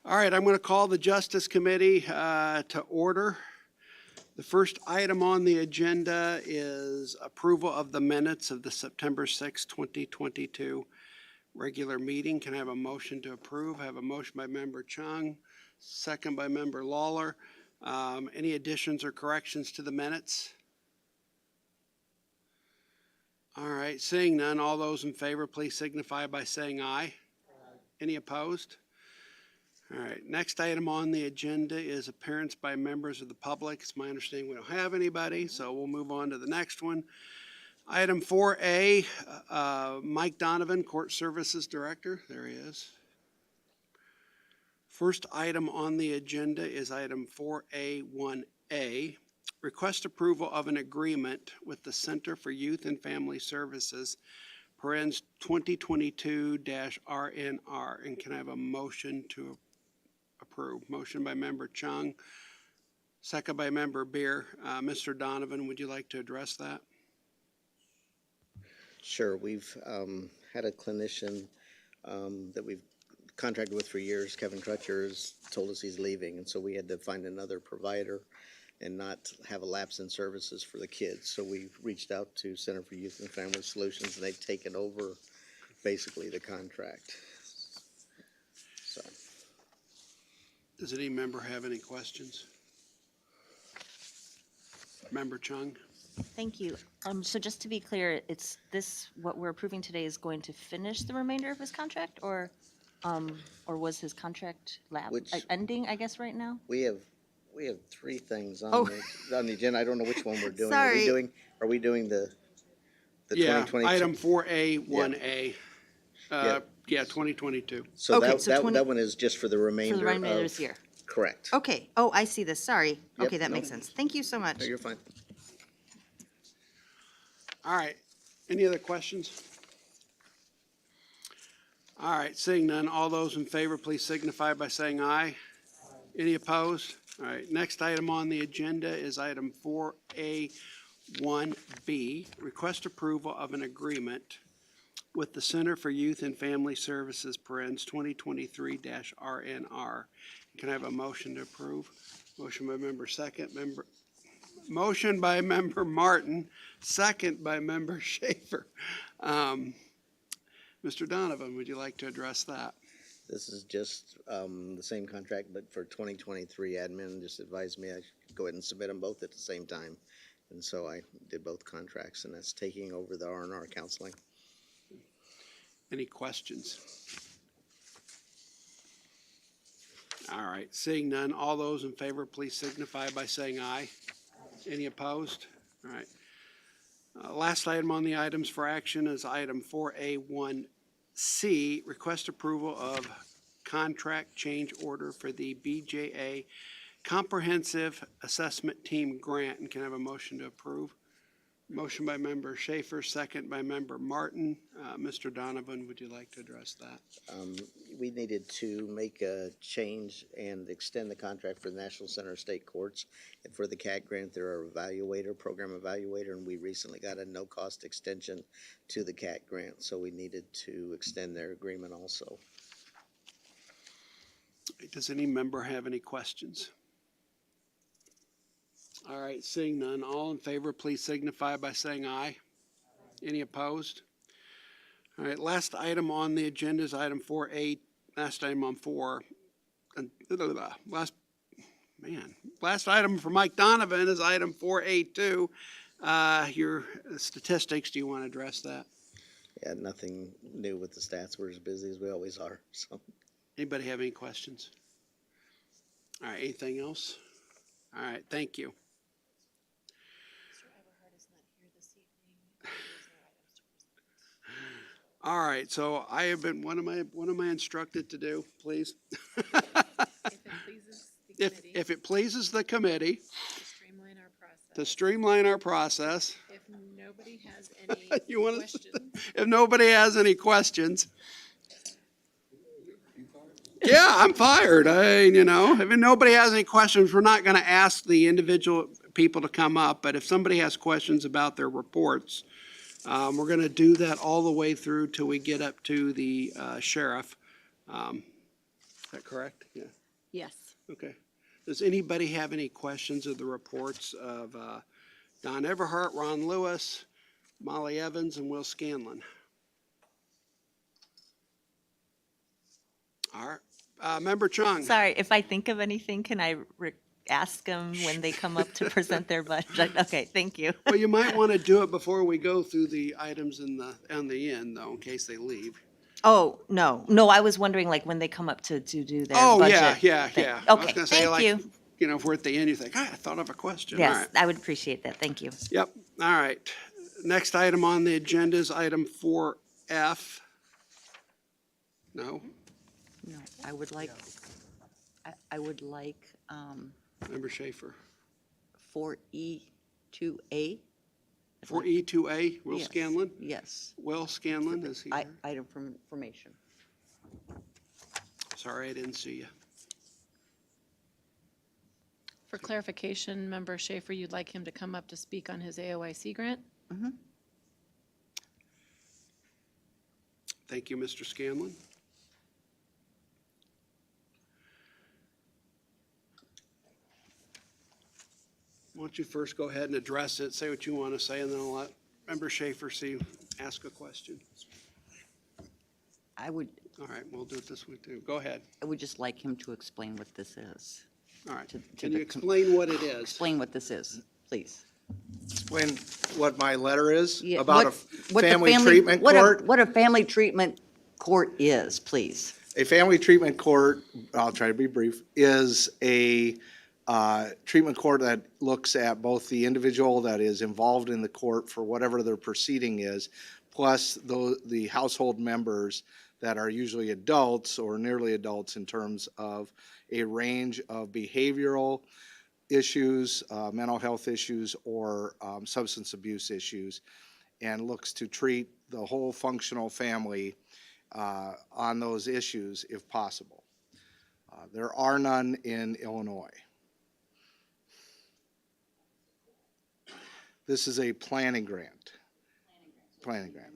All right, I'm going to call the Justice Committee to order. The first item on the agenda is approval of the minutes of the September 6, 2022 regular meeting. Can I have a motion to approve? I have a motion by Member Chung, second by Member Lawler. Any additions or corrections to the minutes? All right, seeing none, all those in favor, please signify by saying aye. Any opposed? All right, next item on the agenda is appearance by members of the public. It's my understanding we don't have anybody, so we'll move on to the next one. Item 4A, Mike Donovan, Court Services Director. There he is. First item on the agenda is item 4A1A, request approval of an agreement with the Center for Youth and Family Services, parens 2022-RNR. And can I have a motion to approve? Motion by Member Chung, second by Member Beer. Mr. Donovan, would you like to address that? Sure. We've had a clinician that we've contracted with for years. Kevin Crutcher has told us he's leaving, and so we had to find another provider and not have a lapse in services for the kids. So we reached out to Center for Youth and Family Solutions, and they've taken over basically the contract. So, does any member have any questions? Member Chung? Thank you. So just to be clear, it's this, what we're approving today is going to finish the remainder of his contract, or was his contract ending, I guess, right now? we have three things on, Oh. on the agenda. I don't know which one we're doing. Sorry. Are we doing the Yeah, 2022? item 4A1A. Yeah. Yeah, 2022. So Okay, that, so that, 20 that one is just for the remainder For the remainder of of this year? Correct. Okay. Oh, I see this. Sorry. Yep, Okay, that no. makes sense. Thank you so much. No, you're fine. All right, any other questions? All right, seeing none, all those in favor, please signify by saying aye. Any opposed? All right, next item on the agenda is item 4A1B, request approval of an agreement with the Center for Youth and Family Services, parens 2023-RNR. Can I have a motion to approve? Motion by motion by Member Martin, second by Member Schaefer. Mr. Donovan, would you like to address that? This is just the same contract, but for 2023 admin just advised me I should go ahead and submit them both at the same time. And so I did both contracts, and that's taking over the R&R counseling. Any questions? All right, seeing none, all those in favor, please signify by saying aye. Any opposed? All right. Last item on the items for action is item 4A1C, request approval of contract change order for the BJA Comprehensive Assessment Team Grant. And can I have a motion to approve? Motion by Member Schaefer, second by Member Martin. Mr. Donovan, would you like to address that? We needed to make a change and extend the contract for the National Center of State Courts. And for the CAT grant, they're our program evaluator, and we recently got a no-cost extension to the CAT grant. So we needed to extend their agreement also. Does any member have any questions? All right, seeing none, all in favor, please signify by saying aye. Any opposed? All right, last item on the agenda is item 4A, last item on 4. Last item for Mike Donovan is item 4A2. Your statistics, do you want to address that? Yeah, nothing new with the stats. We're as busy as we always are. So, Anybody have any questions? All right, anything else? All right, thank you. All right, so I have been, what am I instructed to do, please? If it pleases the committee. To streamline our process. If nobody has any questions. If nobody has any questions. Yeah, I'm fired. If nobody has any questions, we're not going to ask the individual people to come up, but if somebody has questions about their reports, we're going to do that all the way through till we get up to the sheriff. that correct? Yeah, Yes. okay. Does anybody have any questions of the reports of Don Everhart, Ron Lewis, Molly Evans, and Will Scanlon? All right. Member Chung? Sorry, if I think of anything, can I ask them when they come up to present their budget? Okay, thank you. Well, you might want to do it before we go through the items on the end, though, in case they leave. Oh, no, I was wondering like when they come up to do their Oh, budget. yeah. thing. I was Okay, gonna say, thank like, you. You know, if we're at the end, you think, I thought of a question. All Yes, right. I would appreciate that. Thank you. Yep, all right. Next item on the agenda is item 4F. No? No, I would like, I would like Member Schaefer. 4E2A. 4E2A, Will Yes, Scanlon? Yes. Will Scanlon, is he here? Item for information. Sorry, I didn't see you. For clarification, Member Schaefer, you'd like him to come up to speak on his AOIC grant? Thank you, Mr. Scanlon. Why don't you first go ahead and address it, say what you want to say, and then I'll let Member Schaefer ask a question. I would All right, we'll do it this way too. Go ahead. just like him to explain what this is. All right. To Can the you explain what it is? Explain what this is, please. Explain what my letter is Yeah, about what the family treatment court. What a family treatment court is, please. A family treatment court, I'll try to be brief, is a treatment court that looks at both the individual that is involved in the court for whatever their proceeding is, plus the household members that are usually adults or nearly adults in terms of a range of behavioral issues, mental health issues, or substance abuse issues, and looks to treat the whole functional family on those issues if possible. There are none in Illinois. This is a planning grant. Planning grant.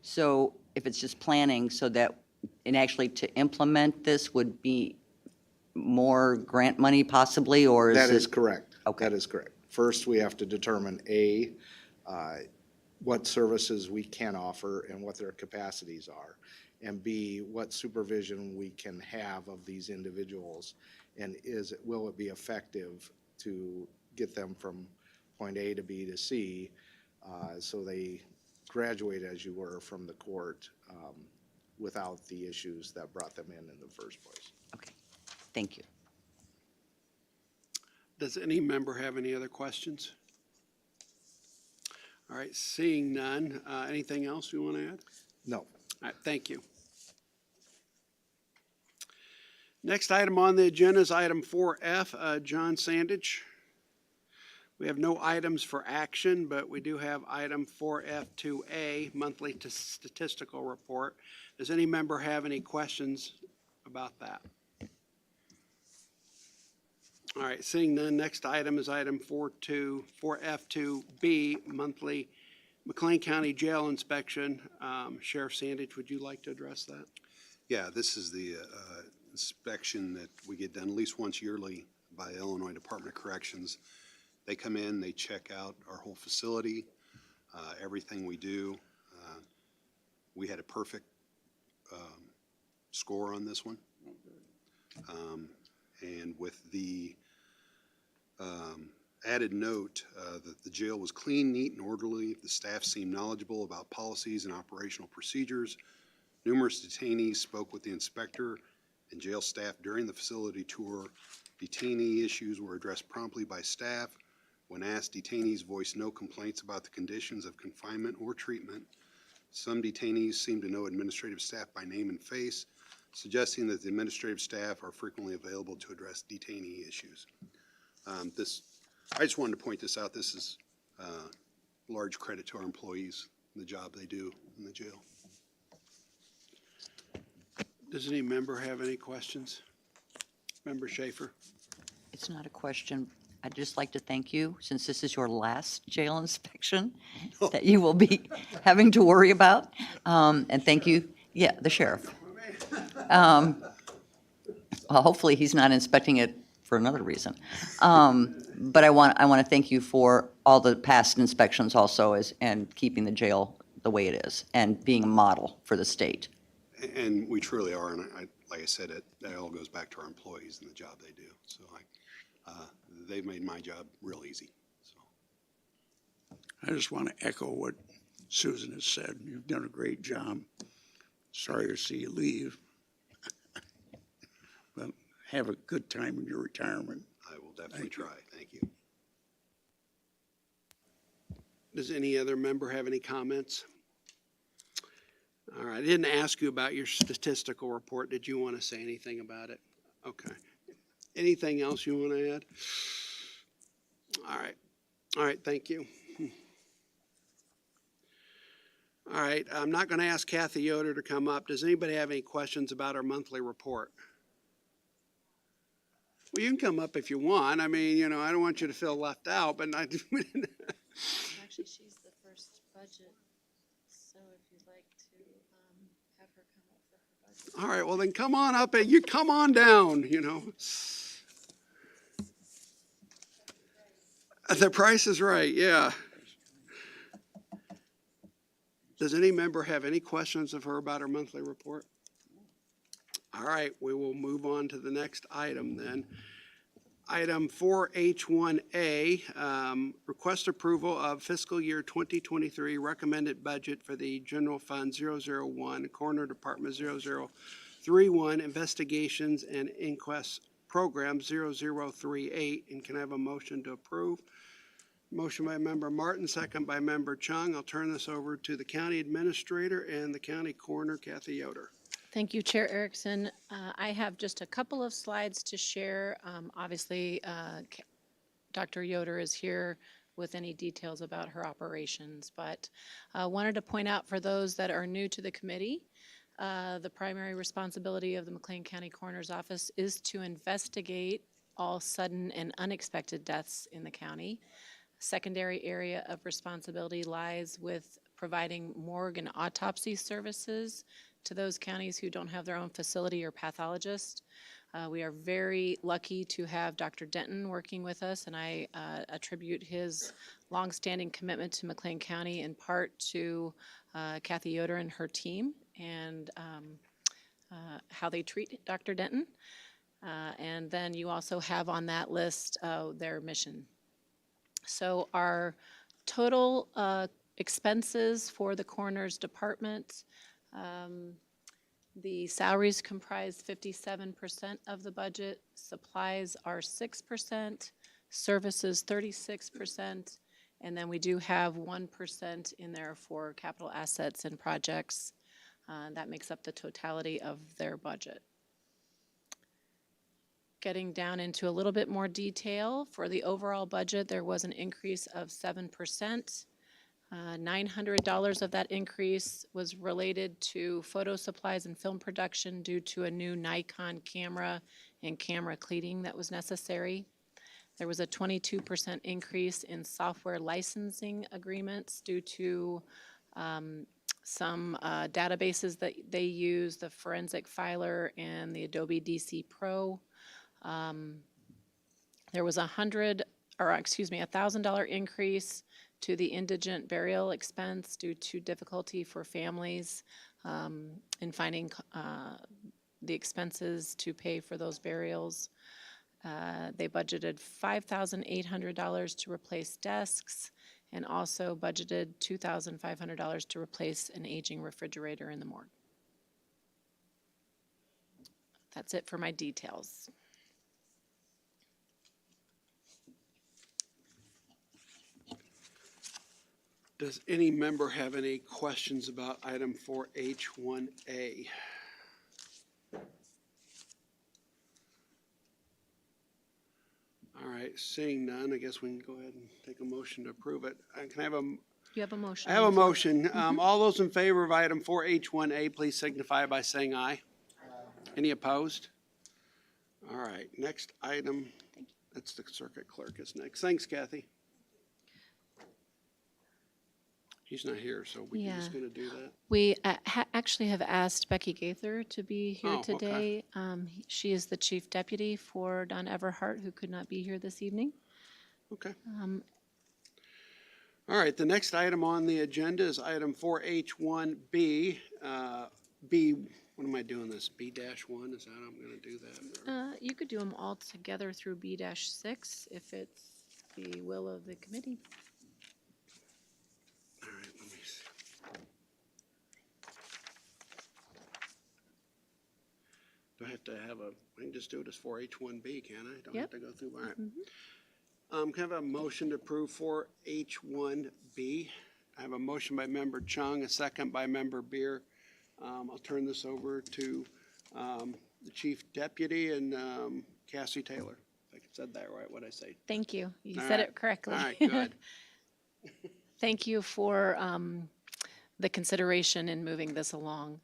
So if it's just planning, so that, and actually to implement this would be more grant money possibly, or is it? That is correct. Okay. That is correct. First, we have to determine what services we can offer and what their capacities are, and B, what supervision we can have of these individuals, and will it be effective to get them from point A to B to C, so they graduate, as you were, from the court without the issues that brought them in the first place. Okay, thank you. Does any member have any other questions? All right, seeing none, anything else you want to add? No. All right, thank you. Next item on the agenda is item 4F, John Sandage. We have no items for action, but we do have item 4F2A, monthly statistical report. Does any member have any questions about that? All right, seeing none, next item is item 4F2B, monthly McLean County Jail inspection. Sheriff Sandage, would you like to address that? Yeah, this is the inspection that we get done at least once yearly by Illinois Department of Corrections. They come in, they check out our whole facility, everything we do. We had a perfect score on this one. And with the added note that the jail was clean, neat, and orderly, the staff seemed knowledgeable about policies and operational procedures. Numerous detainees spoke with the inspector and jail staff during the facility tour. Detainee issues were addressed promptly by staff. When asked, detainees voiced no complaints about the conditions of confinement or treatment. Some detainees seemed to know administrative staff by name and face, suggesting that the administrative staff are frequently available to address detainee issues. I just wanted to point this out. This is large credit to our employees and the job they do in the jail. Does any member have any questions? Member Schaefer? It's not a question. I'd just like to thank you, since this is your last jail inspection that you will be having to worry about. And thank you, yeah, the sheriff. Well, hopefully he's not inspecting it for another reason. But I want to thank you for all the past inspections also and keeping the jail the way it is and being a model for the state. And we truly are, and like I said, that all goes back to our employees and the job they do. So they've made my job real easy, so. I just want to echo what Susan has said. You've done a great job. Sorry to see you leave. But have a good time in your retirement. I will definitely Thank you. try. Thank you. Does any other member have any comments? All right, I didn't ask you about your statistical report. Did you want to say anything about it? Okay. Anything else you want to add? All right, thank you. All right, I'm not going to ask Kathy Yoder to come up. Does anybody have any questions about our monthly report? Well, you can come up if you want. I mean, you know, I don't want you to feel left out, but I. Actually, she's the first budget, so if you'd like to have her come up for her budget. All right, well then come on up and you come on down, you know. The price is right, yeah. Does any member have any questions of her about her monthly report? All right, we will move on to the next item then. Item 4H1A, request approval of fiscal year 2023 recommended budget for the General Fund 001, Coroner Department 0031, Investigations and Inquest Program 0038. And can I have a motion to approve? Motion by Member Martin, second by Member Chung. I'll turn this over to the County Administrator and the County Coroner, Kathy Yoder. Thank you, Chair Erickson. I have just a couple of slides to share. Obviously, Dr. Yoder is here with any details about her operations, but I wanted to point out for those that are new to the committee, the primary responsibility of the McLean County Coroner's Office is to investigate all sudden and unexpected deaths in the county. Secondary area of responsibility lies with providing morgue and autopsy services to those counties who don't have their own facility or pathologist. We are very lucky to have Dr. Denton working with us, and I attribute his longstanding commitment to McLean County in part to Kathy Yoder and her team and how they treat Dr. Denton. And then you also have on that list their mission. So our total expenses for the coroner's department, the salaries comprise 57% of the budget, supplies are 6%, services 36%, and then we do have 1% in there for capital assets and projects. That makes up the totality of their budget. Getting down into a little bit more detail, for the overall budget, there was an increase of 7%. $900 of that increase was related to photo supplies and film production due to a new Nikon camera and camera cleaning that was necessary. There was a 22% increase in software licensing agreements due to some databases that they use, the Forensic Filer and the Adobe DC Pro. There was $1,000 increase to the indigent burial expense due to difficulty for families in finding the expenses to pay for those burials. They budgeted $5,800 to replace desks and also budgeted $2,500 to replace an aging refrigerator in the morgue. That's it for my details. Does any member have any questions about item 4H1A? All right, seeing none, I guess we can go ahead and take a motion to approve it. Can I have a, You have a motion. I have a motion. All those in favor of item 4H1A, please signify by saying aye. Any opposed? All right, next item. That's the circuit clerk is next. Thanks, Kathy. He's not here, so we're just Yeah. gonna do that. We actually have asked Becky Gaither to be here Oh, okay. today. She is the chief deputy for Don Everhart, who could not be here this evening. Okay. All right, the next item on the agenda is item 4H1B. B, what am I doing this? B-1, is that how I'm gonna do that? You could do them all together through B-6 if it's the will of the committee. All right, let me see. Do I have to have I can just do it as 4H1B, can I? Don't have Yep. to go through, all right. Can I have a motion to approve 4H1B? I have a motion by member Chung, a second by member Beer. I'll turn this over to the chief deputy and Cassie Taylor. If I said that right, what'd I say? Thank you. You All said right. it correctly. All right, good. Thank you for the consideration in moving this along.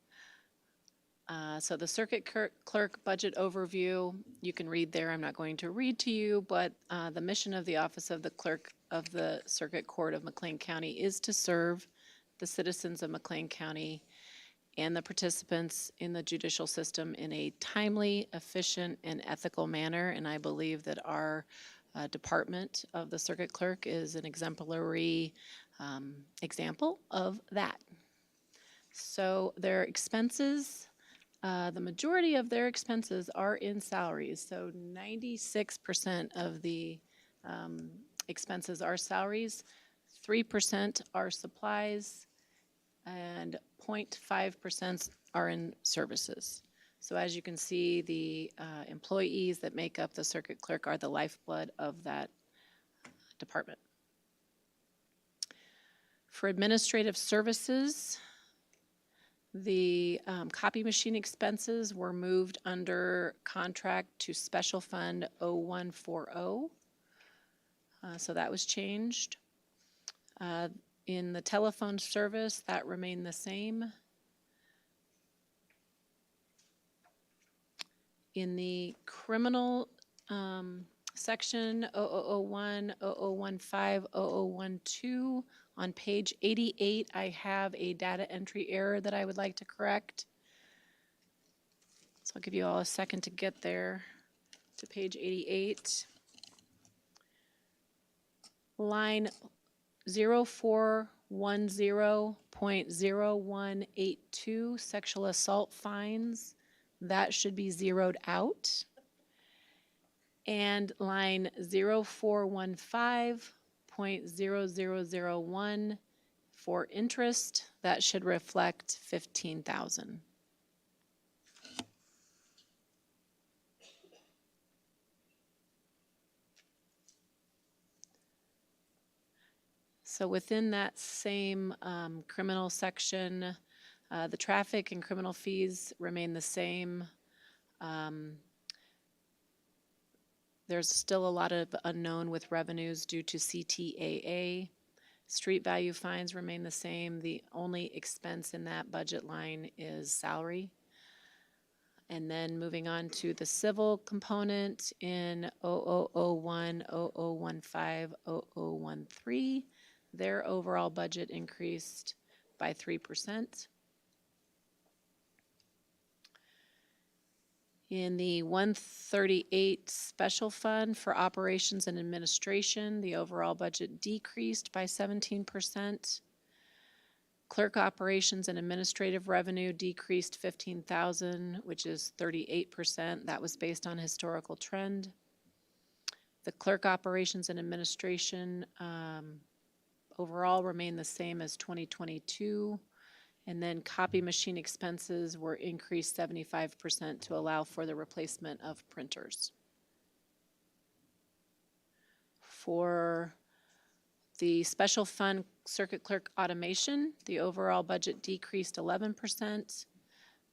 So the circuit clerk budget overview, you can read there. I'm not going to read to you, but the mission of the Office of the Clerk of the Circuit Court of McLean County is to serve the citizens of McLean County and the participants in the judicial system in a timely, efficient, and ethical manner. And I believe that our department of the circuit clerk is an exemplary example of that. So their expenses, the majority of their expenses are in salaries. So 96% of the expenses are salaries, 3% are supplies, and 0.5% are in services. So as you can see, the employees that make up the circuit clerk are the lifeblood of that department. For administrative services, the copy machine expenses were moved under contract to Special Fund 0140. So that was changed. In the telephone service, that remained the same. In the criminal section 0001, 0015, 0012, on page 88, I have a data entry error that I would like to correct. So I'll give you all a second to get there to page 88. Line 0410.0182, sexual assault fines, that should be zeroed out. And line 0415.0001 for interest, that should reflect 15,000. So within that same criminal section, the traffic and criminal fees remain the same. There's still a lot of unknown with revenues due to CTAA. Street value fines remain the same. The only expense in that budget line is salary. And then moving on to the civil component in 0001, 0015, 0013, their overall budget increased by 3%. In the 138 special fund for operations and administration, the overall budget decreased by 17%. Clerk operations and administrative revenue decreased 15,000, which is 38%. That was based on historical trend. The clerk operations and administration overall remained the same as 2022. And then copy machine expenses were increased 75% to allow for the replacement of printers. For the special fund circuit clerk automation, the overall budget decreased 11%.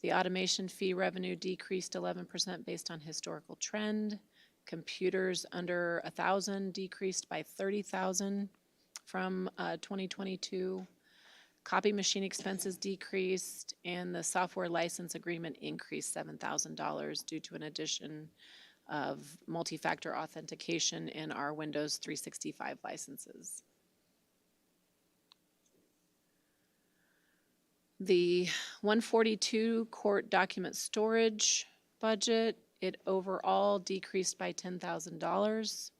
The automation fee revenue decreased 11% based on historical trend. Computers under 1,000 decreased by 30,000 from 2022. Copy machine expenses decreased, and the software license agreement increased $7,000 due to an addition of multi-factor authentication in our Windows 365 licenses. The 142 court document storage budget, it overall decreased by $10,000.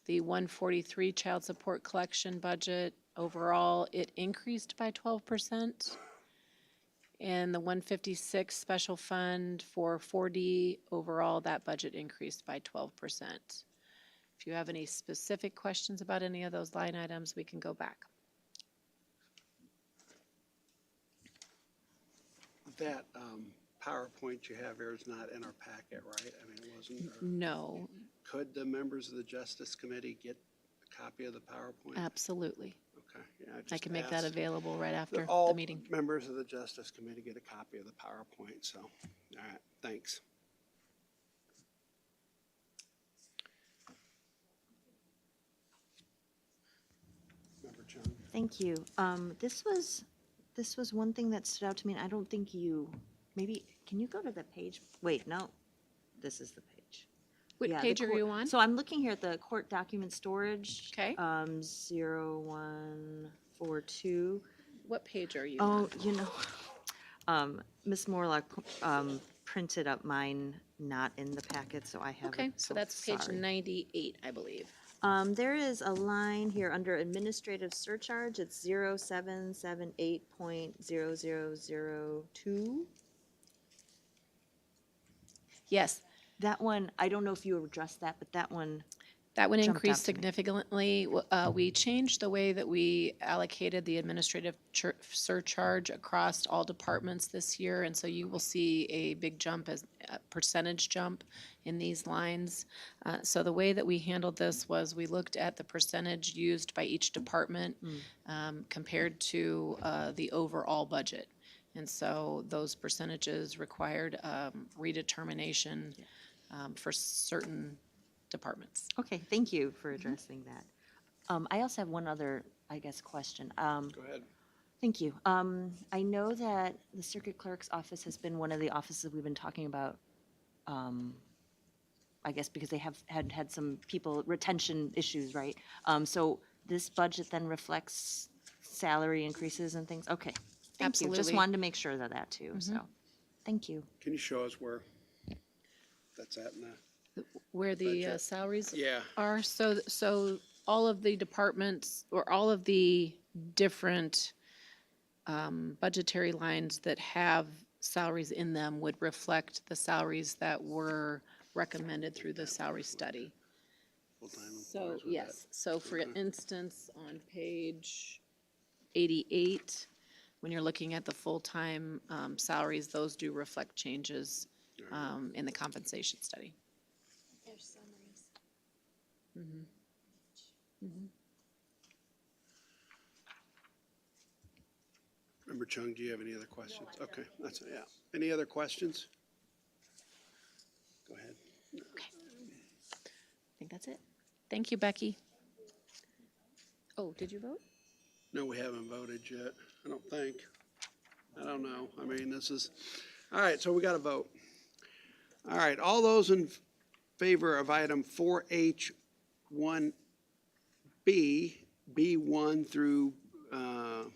The 143 child support collection budget, overall, it increased by 12%. And the 156 special fund for 4D, overall, that budget increased by 12%. If you have any specific questions about any of those line items, we can go back. That PowerPoint you have here is not in our packet, right? I mean, it wasn't, or No, could the members of the Justice Committee get a copy of the PowerPoint? absolutely. Okay, yeah, I just can make that asked available right that after the all meeting. members of the Justice Committee get a copy of the PowerPoint, so, all right, thanks. Member Chung? Thank you. This was one thing that stood out to me, and I don't think you, maybe, can you go to the page? Wait, no, this is the page. What Yeah, the page are court- you on? So I'm looking here at the court document storage. Okay. 0142. What page are you on? Oh, you know, Ms. Morlock, printed up mine not in the packet, so I have it. Okay, so that's page sorry. 98, I believe. There is a line here under administrative surcharge, it's 0778.0002. Yes, That one, I don't know if you addressed that, but that one, that one Jumped increased out to me. significantly. We changed the way that we allocated the administrative surcharge across all departments this year, and so you will see a big jump, as a percentage jump in these lines. So the way that we handled this was we looked at the percentage used by each department compared to the overall budget. And so those percentages required redetermination for certain departments. okay, thank you for addressing that. I also have one other, I guess, question. Go ahead. Thank you. I know that the circuit clerk's office has been one of the offices we've been talking about, I guess because they have had some people, retention issues, right? So this budget then reflects salary increases and things? Okay, thank you. Just Absolutely. wanted to make sure of that too, so, thank you. Can you show us where that's at in the, Where the Budget. salaries yeah, are, so all of the departments, or all of the different budgetary lines that have salaries in them would reflect the salaries that were recommended through the salary study. full-time So, employees with yes, so for instance, on page 88, when you're looking at the full-time salaries, those do reflect changes in the compensation study. Member Chung, do you have any other questions? Okay, that's, yeah. Any other questions? Go ahead. I think that's it. Thank you, Becky. Oh, did you vote? No, we haven't voted yet, I don't think. I don't know. I mean, this is, all right, so we got to vote. All right, all those in favor of item 4H1B, B1 through B6.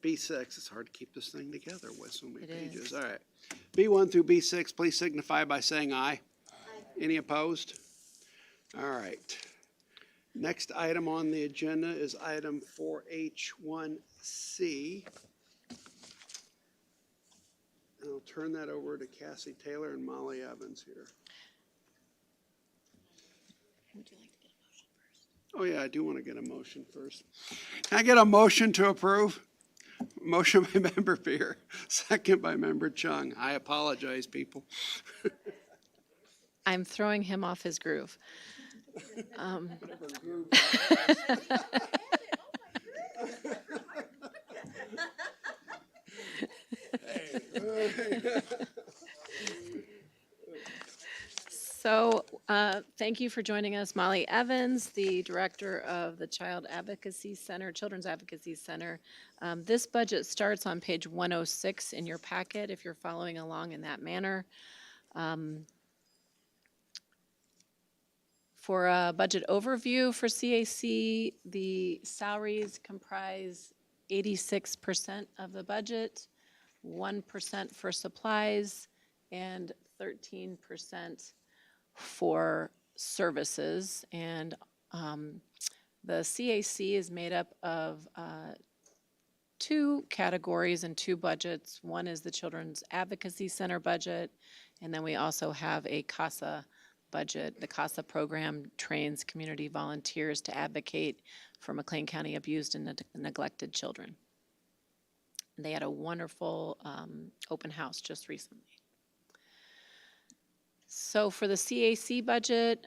B6, it's hard to keep this thing together with so many It is. pages. All right. B1 through B6, please signify by saying aye. Any opposed? All right. Next item on the agenda is item 4H1C. And I'll turn that over to Cassie Taylor and Molly Evans here. Would you like to get a motion first? Oh, yeah, I do want to get a motion first. Can I get a motion to approve? Motion by Member Beer, second by Member Chung. I apologize, people. I'm throwing him off his groove. So, thank you for joining us, Molly Evans, the Director of the Child Advocacy Center, Children's Advocacy Center. This budget starts on page 106 in your packet, if you're following along in that manner. For a budget overview for CAC, the salaries comprise 86% of the budget, 1% for supplies, and 13% for services. And the CAC is made up of two categories and two budgets. One is the Children's Advocacy Center budget, and then we also have a CASA budget. The CASA program trains community volunteers to advocate for McLean County abused and neglected children. They had a wonderful open house just recently. So for the CAC budget,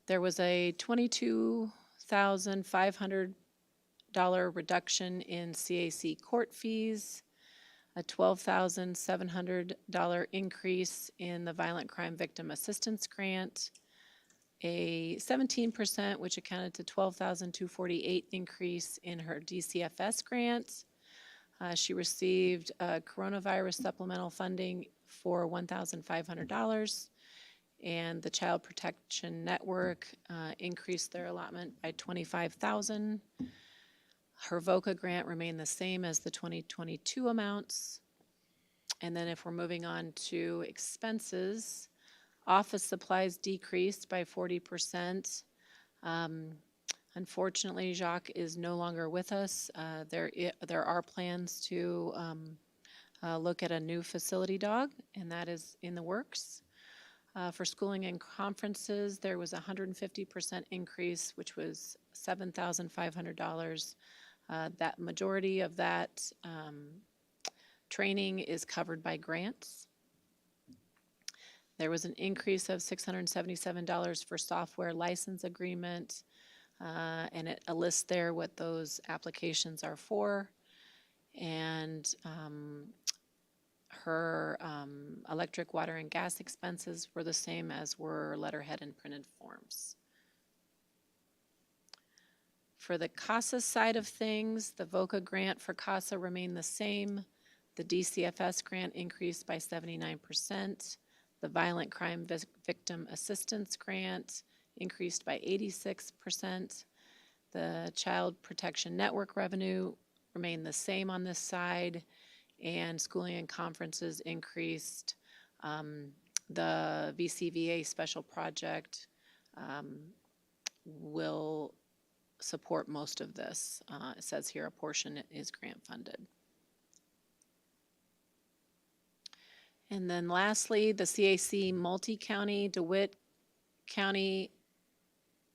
there was a $22,500 reduction in CAC court fees, a $12,700 increase in the Violent Crime Victim Assistance Grant, a 17%, which accounted to $12,248 increase in her DCFS grant. She received coronavirus supplemental funding for $1,500, and the Child Protection Network increased their allotment by $25,000. Her VOCA grant remained the same as the 2022 amounts. And then if we're moving on to expenses, office supplies decreased by 40%. Unfortunately, Jacques is no longer with us. There are plans to look at a new facility dog, and that is in the works. For schooling and conferences, there was a 150% increase, which was $7,500. That majority of that training is covered by grants. There was an increase of $677 for software license agreement, and it lists there what those applications are for. And her electric, water, and gas expenses were the same as were letterhead and printed forms. For the CASA side of things, the VOCA grant for CASA remained the same. The DCFS grant increased by 79%. The Violent Crime Victim Assistance Grant increased by 86%. The Child Protection Network revenue remained the same on this side, and schooling and conferences increased. The VCVA special project will support most of this. It says here a portion is grant funded. And then lastly, the CAC multi-county, DeWitt County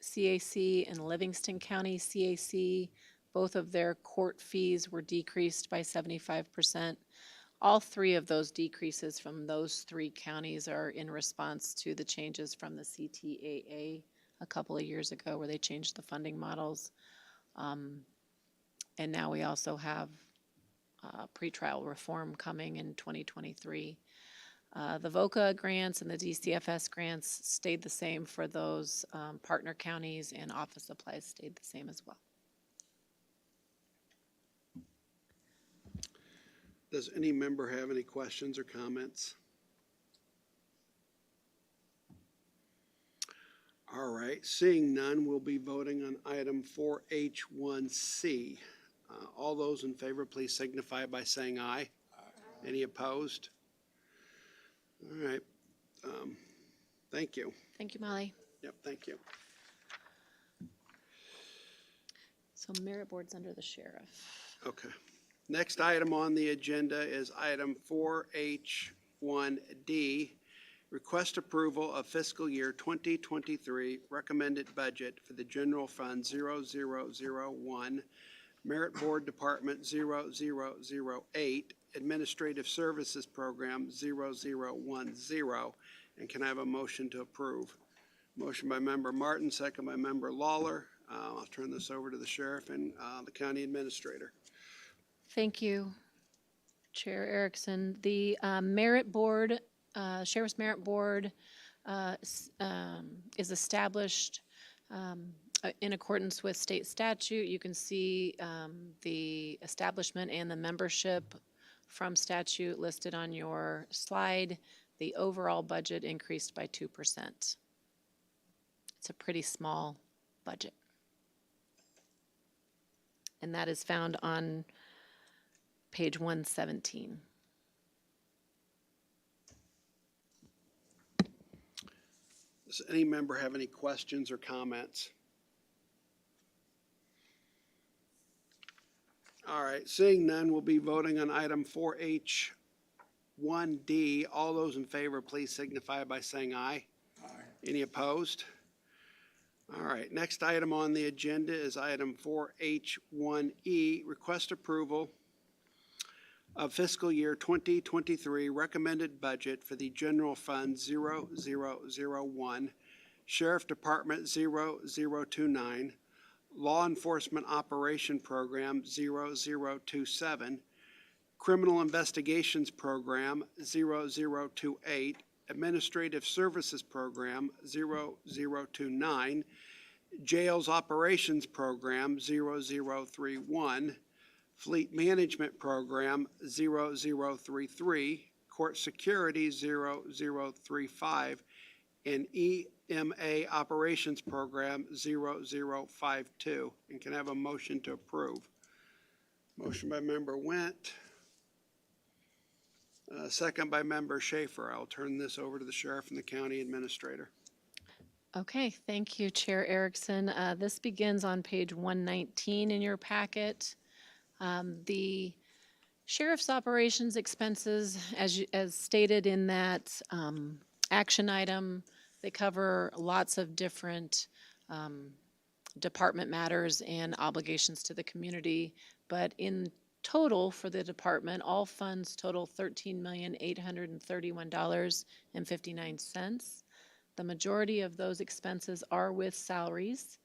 CAC and Livingston County CAC, both of their court fees were decreased by 75%. All three of those decreases from those three counties are in response to the changes from the CTAA a couple of years ago where they changed the funding models. And now we also have pretrial reform coming in 2023. The VOCA grants and the DCFS grants stayed the same for those partner counties, and office supplies stayed the same as well. Does any member have any questions or comments? All right, seeing none, we'll be voting on item 4H1C. All those in favor, please signify by saying aye. Aye. Any opposed? All right. Thank you. Thank you, Molly. Yep, thank you. So merit board's under the sheriff. Okay. Next item on the agenda is item 4H1D. Request approval of fiscal year 2023 recommended budget for the General Fund 0001, Merit Board Department 0008, Administrative Services Program 0010. And can I have a motion to approve? Motion by Member Martin, second by Member Lawler. I'll turn this over to the Sheriff and the County Administrator. Thank you, Chair Erickson. The Merit Board, Sheriff's Merit Board is established in accordance with state statute. You can see the establishment and the membership from statute listed on your slide. The overall budget increased by 2%. It's a pretty small budget. And that is found on page 117. Does any member have any questions or comments? All right, seeing none, we'll be voting on item 4H1D. All those in favor, please signify by saying aye. Aye. Any opposed? All right, next item on the agenda is item 4H1E, request approval of fiscal year 2023 recommended budget for the General Fund 0001, Sheriff Department 0029, Law Enforcement Operation Program 0027, Criminal Investigations Program 0028, Administrative Services Program 0029, Jails Operations Program 0031, Fleet Management Program 0033, Court Security 0035, and EMA Operations Program 0052. And can I have a motion to approve? Motion by Member Went. Second by Member Schaefer. I'll turn this over to the Sheriff and the County Administrator. Okay, thank you, Chair Erickson. This begins on page 119 in your packet. The sheriff's operations expenses, as stated in that action item, they cover lots of different department matters and obligations to the community. But in total for the department, all funds total $13,831.59. The majority of those expenses are with salaries.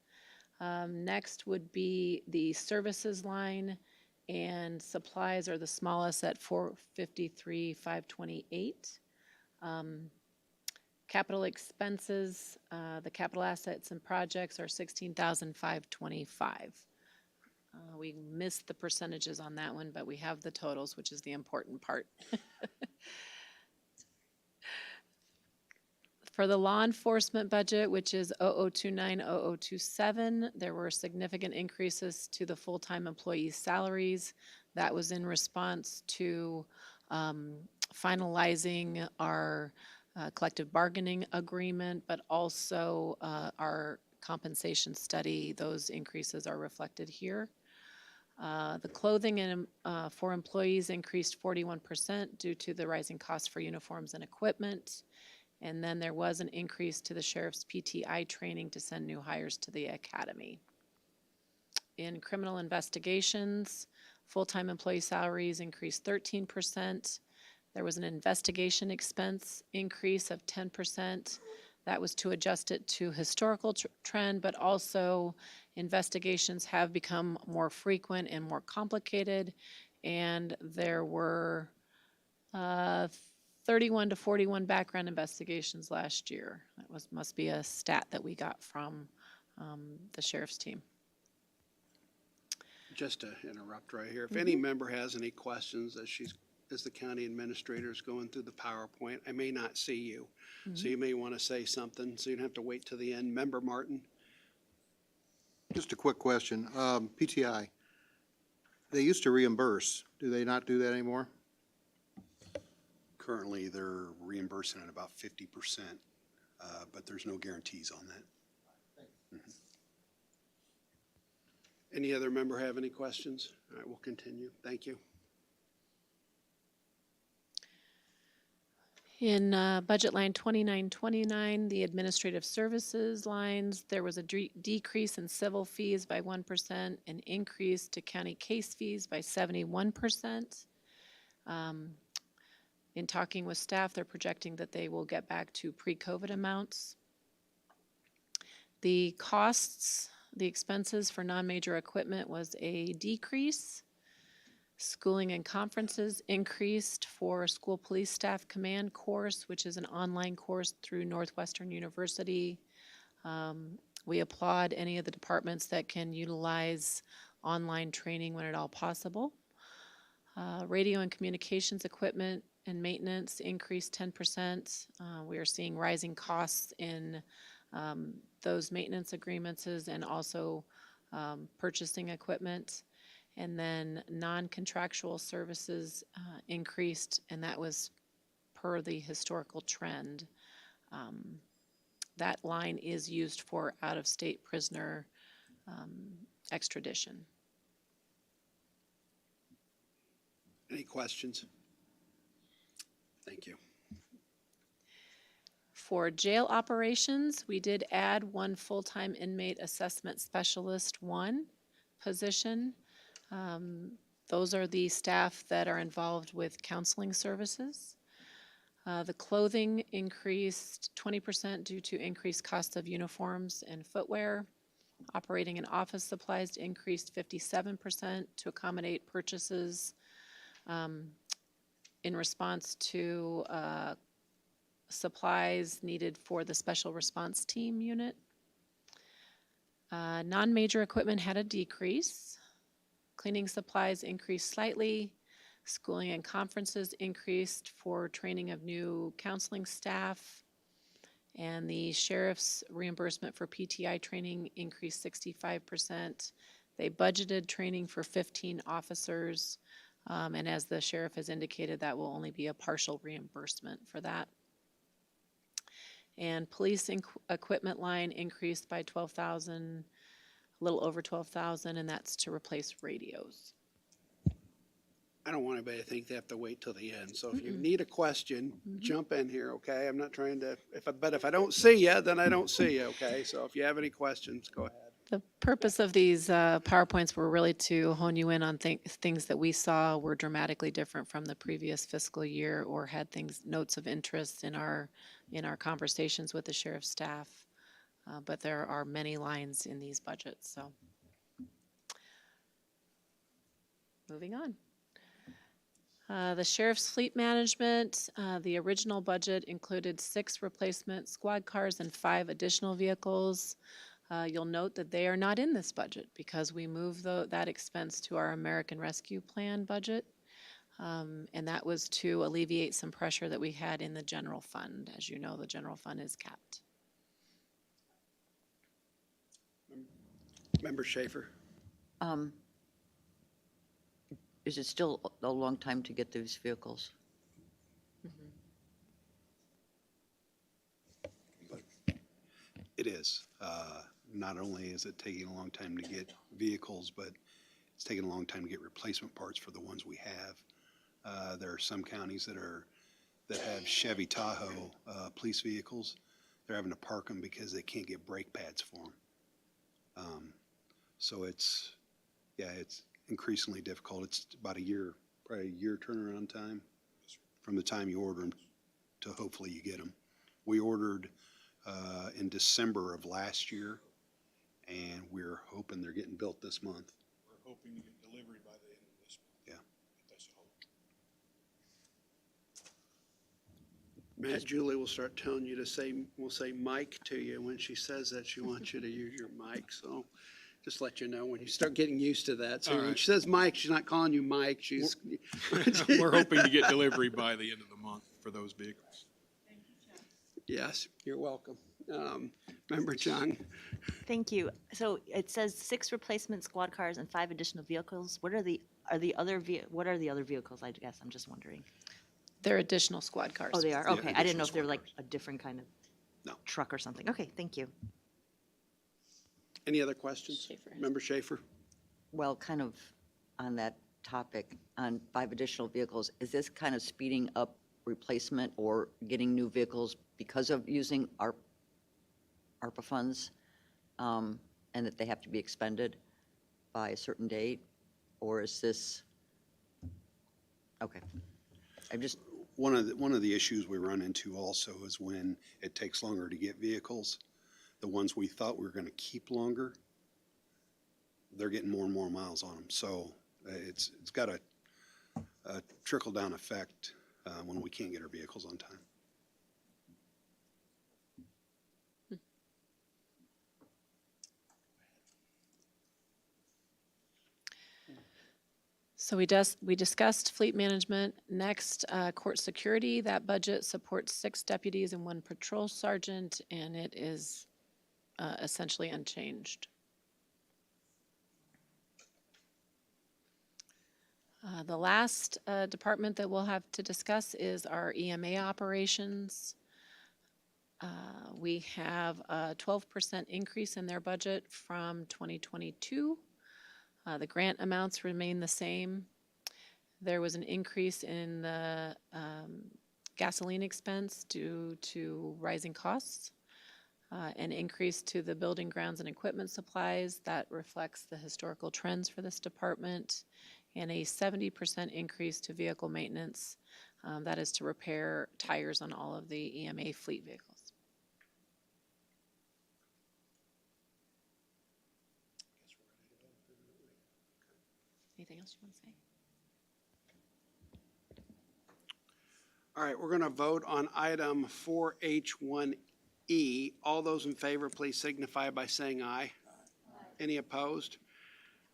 Next would be the services line, and supplies are the smallest at $453,528. Capital expenses, the capital assets and projects are $16,525. We missed the percentages on that one, but we have the totals, which is the important part. For the law enforcement budget, which is 0029-0027, there were significant increases to the full-time employees' salaries. That was in response to finalizing our collective bargaining agreement, but also our compensation study. Those increases are reflected here. The clothing and for employees increased 41% due to the rising costs for uniforms and equipment. And then there was an increase to the sheriff's PTI training to send new hires to the academy. In criminal investigations, full-time employee salaries increased 13%. There was an investigation expense increase of 10%. That was to adjust it to historical trend, but also investigations have become more frequent and more complicated. And there were 31 to 41 background investigations last year. That must be a stat that we got from the sheriff's team. Just to interrupt right here, if any member has any questions as the county administrator is going through the PowerPoint, I may not see you. So you may want to say something, so you don't have to wait till the end. Member Martin? Just a quick question. PTI, they used to reimburse. Do they not do that anymore? Currently, they're reimbursing at about 50%, but there's no guarantees on that. Any other member have any questions? All right, we'll continue. Thank you. In budget line 2929, the administrative services lines, there was a decrease in civil fees by 1%, an increase to county case fees by 71%. In talking with staff, they're projecting that they will get back to pre-COVID amounts. The costs, the expenses for non-major equipment was a decrease. Schooling and conferences increased for school police staff command course, which is an online course through Northwestern University. We applaud any of the departments that can utilize online training when at all possible. Radio and communications equipment and maintenance increased 10%. We are seeing rising costs in those maintenance agreements and also purchasing equipment. And then non-contractual services increased, and that was per the historical trend. That line is used for out-of-state prisoner extradition. Any questions? Thank you. For jail operations, we did add one full-time inmate assessment specialist, one position. Those are the staff that are involved with counseling services. The clothing increased 20% due to increased cost of uniforms and footwear. Operating and office supplies increased 57% to accommodate purchases in response to supplies needed for the special response team unit. Non-major equipment had a decrease. Cleaning supplies increased slightly. Schooling and conferences increased for training of new counseling staff. And the sheriff's reimbursement for PTI training increased 65%. They budgeted training for 15 officers. And as the sheriff has indicated, that will only be a partial reimbursement for that. And police equipment line increased by 12,000, a little over 12,000, and that's to replace radios. I don't want anybody to think they have to wait till the end. So if you need a question, jump in here, okay? I'm not trying to, but if I don't see you, then I don't see you, okay? So if you have any questions, go ahead. The purpose of these PowerPoints were really to hone you in on things that we saw were dramatically different from the previous fiscal year or had notes of interest in our conversations with the sheriff's staff. But there are many lines in these budgets, so. Moving on. The sheriff's fleet management, the original budget included 6 replacement squad cars and 5 additional vehicles. You'll note that they are not in this budget because we moved that expense to our American Rescue Plan budget. And that was to alleviate some pressure that we had in the general fund. As you know, the general fund is capped. Member Schaefer? Is it still a long time to get these vehicles? It is. Not only is it taking a long time to get vehicles, but it's taking a long time to get replacement parts for the ones we have. There are some counties that have Chevy Tahoe police vehicles. They're having to park them because they can't get brake pads for them. So it's increasingly difficult. It's about probably a year turnaround time from the time you order them to hopefully you get them. We ordered in December of last year, and we're hoping they're getting built this month. We're hoping to get delivery by the end of this month. Yeah. That's the hope. Matt, Julie will start telling you we'll say Mike to you. When she says that, she wants you to use your mic. So just let you know when you start getting used to that. So All when right. she says Mike, she's not calling you Mike. She's. We're hoping to get delivery by the end of the month for those vehicles. Yes, you're welcome. Member Chung? Thank you. So it says 6 replacement squad cars and 5 additional vehicles. What are the other vehicles, I guess? I'm just wondering. They're additional squad cars. Oh, they are? Yeah, Okay. I didn't know additional if they were squad like cars. a different kind of No. truck or something. Okay, thank you. Any other questions? Schaefer. Member Schaefer? Well, kind of on that topic, on 5 additional vehicles, is this kind of speeding up replacement or getting new vehicles because of using our ARPA funds, and that they have to be expended by a certain date? Or is this, okay. I'm just, One of the issues we run into also is when it takes longer to get vehicles. The ones we thought we were going to keep longer, they're getting more and more miles on them. So it's got a trickle-down effect when we can't get our vehicles on time. So we discussed fleet management. Next, court security. That budget supports 6 deputies and 1 patrol sergeant, and it is essentially unchanged. The last department that we'll have to discuss is our EMA operations. We have a 12% increase in their budget from 2022. The grant amounts remain the same. There was an increase in the gasoline expense due to rising costs, an increase to the building grounds and equipment supplies that reflects the historical trends for this department, and a 70% increase to vehicle maintenance, that is to repair tires on all of the EMA fleet vehicles. Anything else you want to say? All right, we're going to vote on item 4H1E. All those in favor, please signify by saying aye. Any opposed?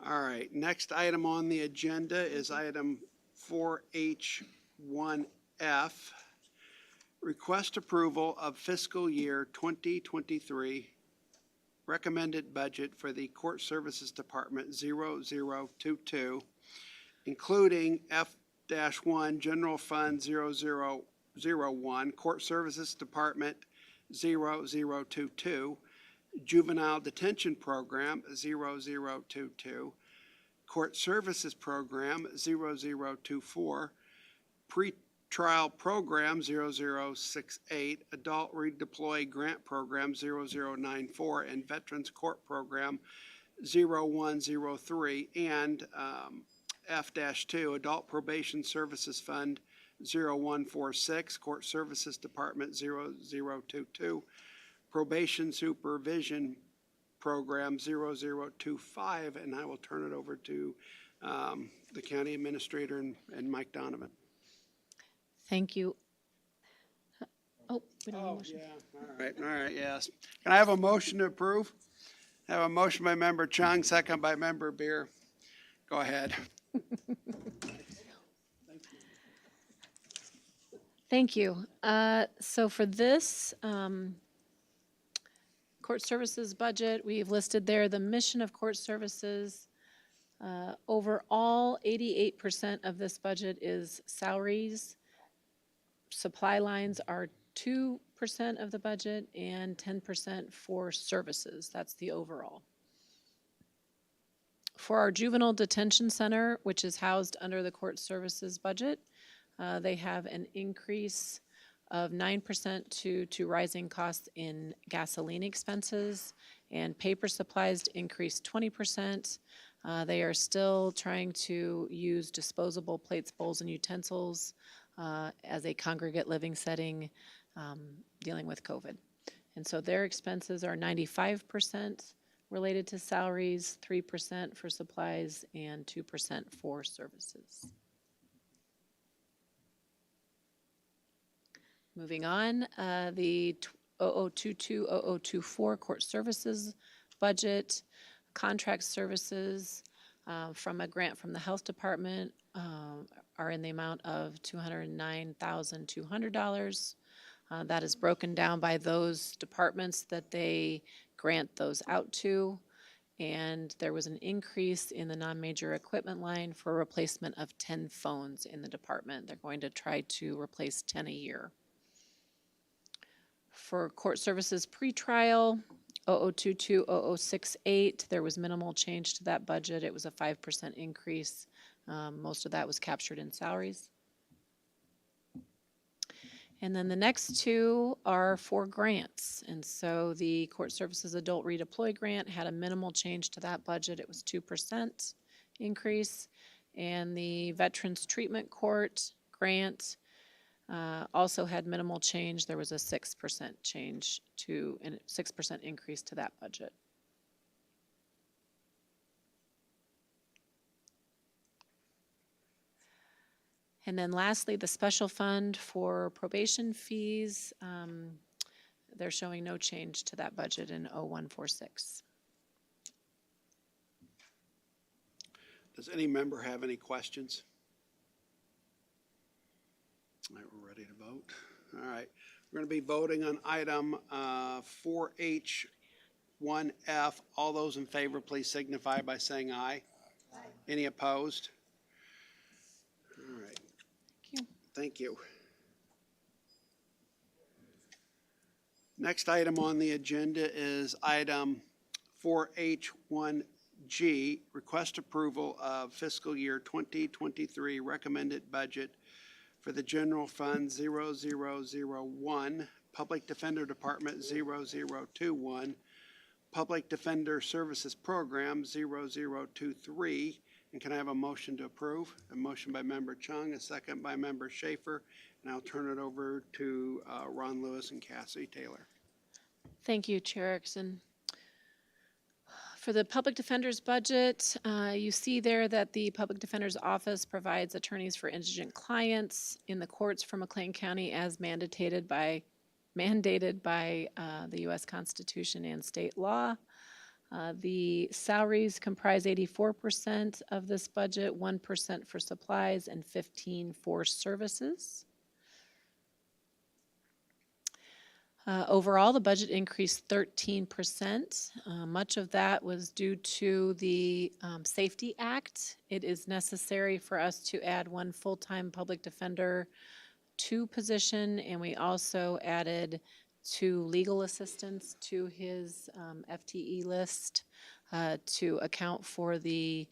All right, next item on the agenda is item 4H1F. Request approval of fiscal year 2023 recommended budget for the Court Services Department 0022, including F-1 General Fund 0001, Court Services Department 0022, Juvenile Detention Program 0022, Court Services Program 0024, Pretrial Program 0068, Adult Redeploy Grant Program 0094, and Veterans Court Program 0103, and F-2 Adult Probation Services Fund 0146, Court Services Department 0022, Probation Supervision Program 0025, and I will turn it over to the County Administrator and Mike Donovan. Thank you. Oh, we don't have a motion. All right, yes. Can I have a motion to approve? I have a motion by Member Chung, second by Member Beer. Go ahead. Thank you. So for this court services budget, we've listed there the mission of court services. Overall, 88% of this budget is salaries. Supply lines are 2% of the budget and 10% for services. That's the overall. For our juvenile detention center, which is housed under the court services budget, they have an increase of 9% to rising costs in gasoline expenses, and paper supplies increased 20%. They are still trying to use disposable plates, bowls, and utensils as a congregate living setting dealing with COVID. And so their expenses are 95% related to salaries, 3% for supplies, and 2% for services. Moving on, the 0022-0024 court services budget, contract services from a grant from the health department are in the amount of $209,200. That is broken down by those departments that they grant those out to. And there was an increase in the non-major equipment line for replacement of 10 phones in the department. They're going to try to replace 10 a year. For court services pretrial, 0022-0068, there was minimal change to that budget. It was a 5% increase. Most of that was captured in salaries. And then the next two are for grants. And so the Court Services Adult Redeploy Grant had a minimal change to that budget. It was 2% increase. And the Veterans Treatment Court Grant also had minimal change. There was a 6% change to, and 6% increase to that budget. And then lastly, the special fund for probation fees, they're showing no change to that budget in 0146. Does any member have any questions? All right, we're ready to vote. All right, we're going to be voting on item 4H1E. 1F. All those in favor, please signify by saying aye. Any opposed? All right. Thank you. Next item on the agenda is item 4H1G, request approval of fiscal year 2023 recommended budget for the General Fund 0001, Public Defender Department 0021, Public Defender Services Program 0023. And can I have a motion to approve? A motion by Member Chung, a second by Member Schaefer, and I'll turn it over to Ron Lewis and Cassie Taylor. Thank you, Chair Erickson. For the Public Defender's budget, you see there that the Public Defender's Office provides attorneys for indigent clients in the courts for McLean County as mandated by the U.S. Constitution and state law. The salaries comprise 84% of this budget, 1% for supplies, and 15% for services. Overall, the budget increased 13%. Much of that was due to the Safety Act. It is necessary for us to add one full-time public defender to position, and we also added 2 legal assistants to his FTE list to account for the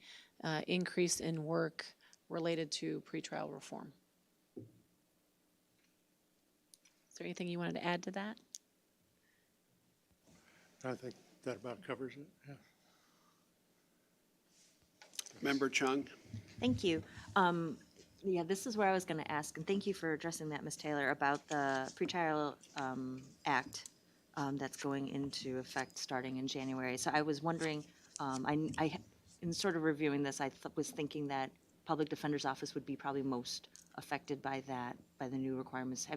increase in work related to pretrial reform. Is there anything you wanted to add to that? I think that about covers it, yeah. Member Chung? Thank you. Yeah, this is where I was going to ask, and thank you for addressing that, Ms. Taylor, about the pretrial act that's going into effect starting in January. So I was wondering, in sort of reviewing this, was thinking that Public Defender's Office would be probably most affected by that, by the new requirements.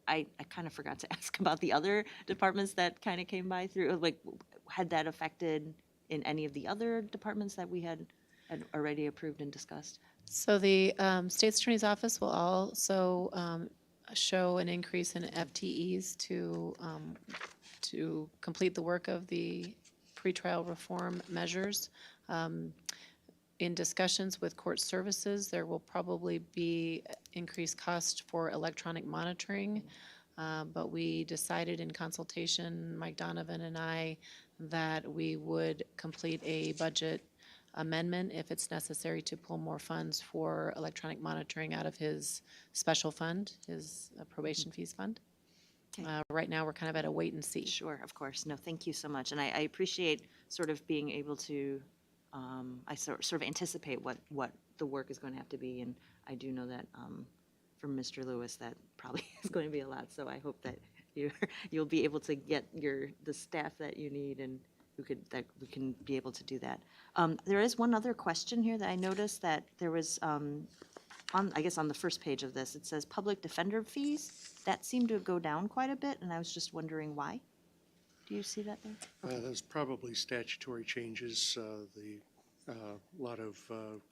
I kind of forgot to ask about the other departments that kind of came by through, like, had that affected in any of the other departments that we had already approved and discussed? So the State's Attorney's Office will also show an increase in FTEs to complete the work of the pretrial reform measures. In discussions with court services, there will probably be increased cost for electronic monitoring, but we decided in consultation, Mike Donovan and I, that we would complete a budget amendment if it's necessary to pull more funds for electronic monitoring out of his special fund, his probation fees fund. Okay. Right now, we're kind of at a wait and see. Sure, of course. No, thank you so much. And I appreciate sort of being able to, I sort of anticipate what the work is going to have to be. And I do know that from Mr. Lewis, that probably is going to be a lot. So I hope that you'll be able to get the staff that you need, and that we can be able to do that. There is one other question here that I noticed that there was, I guess on the first page of this, it says public defender fees. That seemed to go down quite a bit, and I was just wondering why. Do you see that there? There's probably statutory changes. A lot of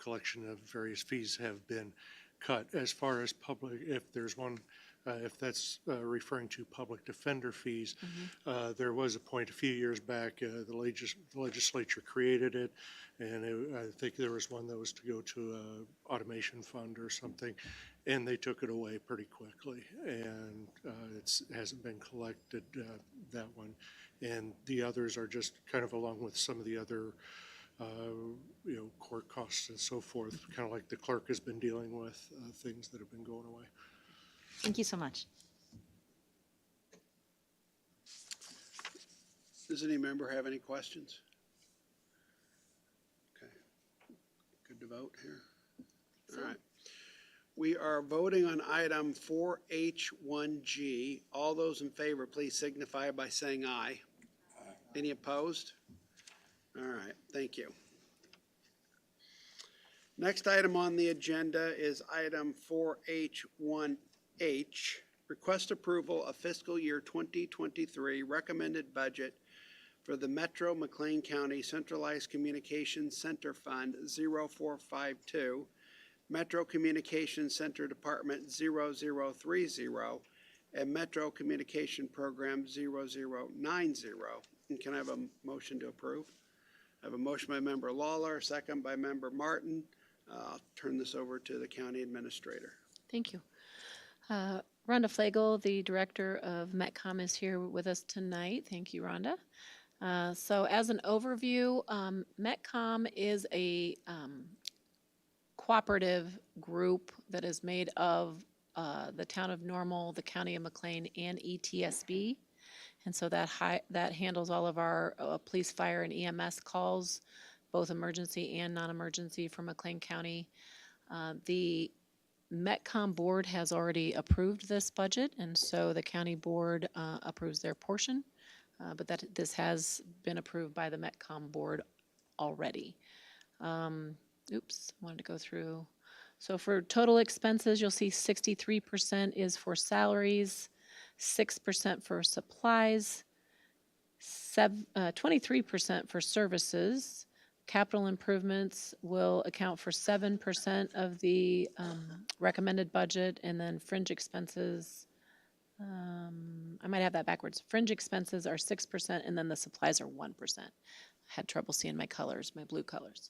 collection of various fees have been cut. As far as public, if there's one, if that's referring to public defender fees, there was a point a few years back, the legislature created it, and I think there was one that was to go to an automation fund or something, and they took it away pretty quickly, and it hasn't been collected, that one. And the others are just kind of along with some of the other court costs and so forth, kind of like the clerk has been dealing with, things that have been going away. Thank you so much. Does any member have any questions? Okay. Good to vote here. All right. We are voting on item 4H1G. All those in favor, please signify by saying aye. Any opposed? All right, thank you. Next item on the agenda is item 4H1H, request approval of fiscal year 2023 recommended budget for the Metro McLean County Centralized Communications Center Fund 0452, Metro Communications Center Department 0030, and Metro Communication Program 0090. And can I have a motion to approve? I have a motion by member Lawler, a second by member Martin. I'll turn this over to the county administrator. Thank you. Rhonda Flagel, the Director of METCOM, is here with us tonight. Thank you, Rhonda. So as an overview, METCOM is a cooperative group that is made of the town of Normal, the county of McLean, and ETSB. And so that handles all of our police, fire, and EMS calls, both emergency and non-emergency for McLean County. The METCOM board has already approved this budget, and so the county board approves their portion, but this has been approved by the METCOM board already. Oops, I wanted to go through. So for total expenses, you'll see 63% is for salaries, 6% for supplies, 23% for services. Capital improvements will account for 7% of the recommended budget, and then fringe expenses, I might have that backwards. Fringe expenses are 6%, and then the supplies are 1%. I had trouble seeing my colors, my blue colors.